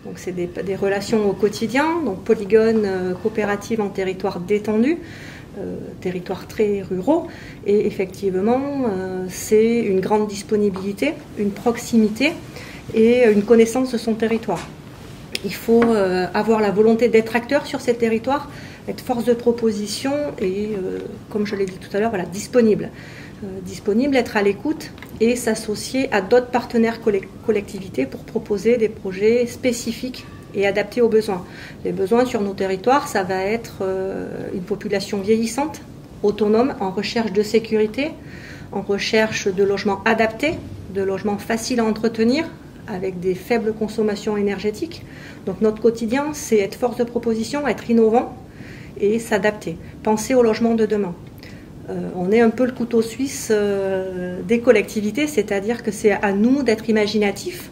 Donc c'est des relations au quotidien, donc polygone coopérative en territoire détendu, territoires très ruraux, et effectivement c'est une grande disponibilité, une proximité et une connaissance de son territoire. Il faut avoir la volonté d'être acteur sur ces territoires, être force de proposition et, comme je l'ai dit tout à l'heure, voilà, disponible. Disponible, être à l'écoute et s'associer à d'autres partenaires collectivités pour proposer des projets spécifiques et adaptés aux besoins. Les besoins sur nos territoires, ça va être une population vieillissante, autonome, en recherche de sécurité, en recherche de logements adaptés, de logements faciles à entretenir, avec des faibles consommations énergétiques. Donc notre quotidien, c'est être force de proposition, être innovant et s'adapter. Penser au logement de demain. On est un peu le couteau suisse des collectivités, c'est-à-dire que c'est à nous d'être imaginatifs.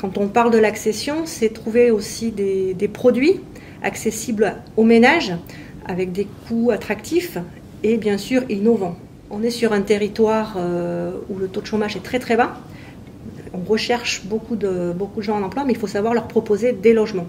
Quand on parle de l'accession, c'est trouver aussi des produits accessibles aux ménages, avec des coûts attractifs et bien sûr innovants. On est sur un territoire où le taux de chômage est très très bas. On recherche beaucoup de gens en emploi, mais il faut savoir leur proposer des logements.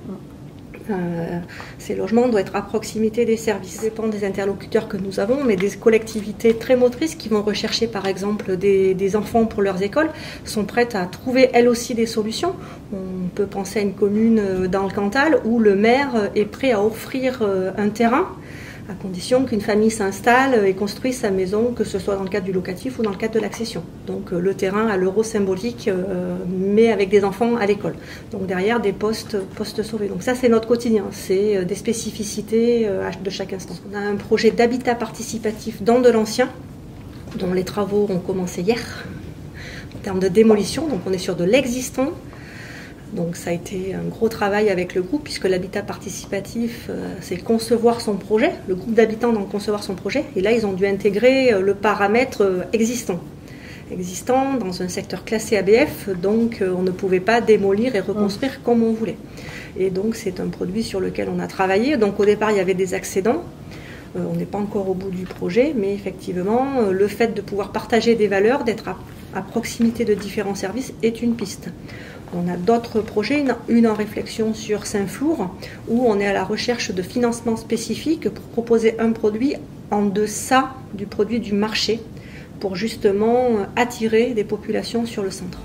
Ces logements doivent être à proximité des services. Ça dépend des interlocuteurs que nous avons, mais des collectivités très motrices qui vont rechercher par exemple des enfants pour leurs écoles sont prêtes à trouver elles aussi des solutions. On peut penser à une commune dans le Cantal où le maire est prêt à offrir un terrain à condition qu'une famille s'installe et construise sa maison, que ce soit dans le cadre du locatif ou dans le cadre de l'accession. Donc le terrain à l'euro symbolique, mais avec des enfants à l'école. Donc derrière des postes sauvés. Donc ça c'est notre quotidien, c'est des spécificités de chaque instant. On a un projet d'habitat participatif dans de l'ancien, dont les travaux ont commencé hier, en termes de démolition, donc on est sur de l'existant. Donc ça a été un gros travail avec le groupe, puisque l'habitat participatif, c'est concevoir son projet, le groupe d'habitants doit concevoir son projet, et là ils ont dû intégrer le paramètre existant dans un secteur classé ABF, donc on ne pouvait pas démolir et reconstruire comme on voulait. Et donc c'est un produit sur lequel on a travaillé. Donc au départ il y avait des accédants, on n'est pas encore au bout du projet, mais effectivement le fait de pouvoir partager des valeurs, d'être à proximité de différents services est une piste. On a d'autres projets, une en réflexion sur Saint-Flour, où on est à la recherche de financements spécifiques pour proposer un produit en deçà du produit du marché, pour justement attirer des populations sur le centre.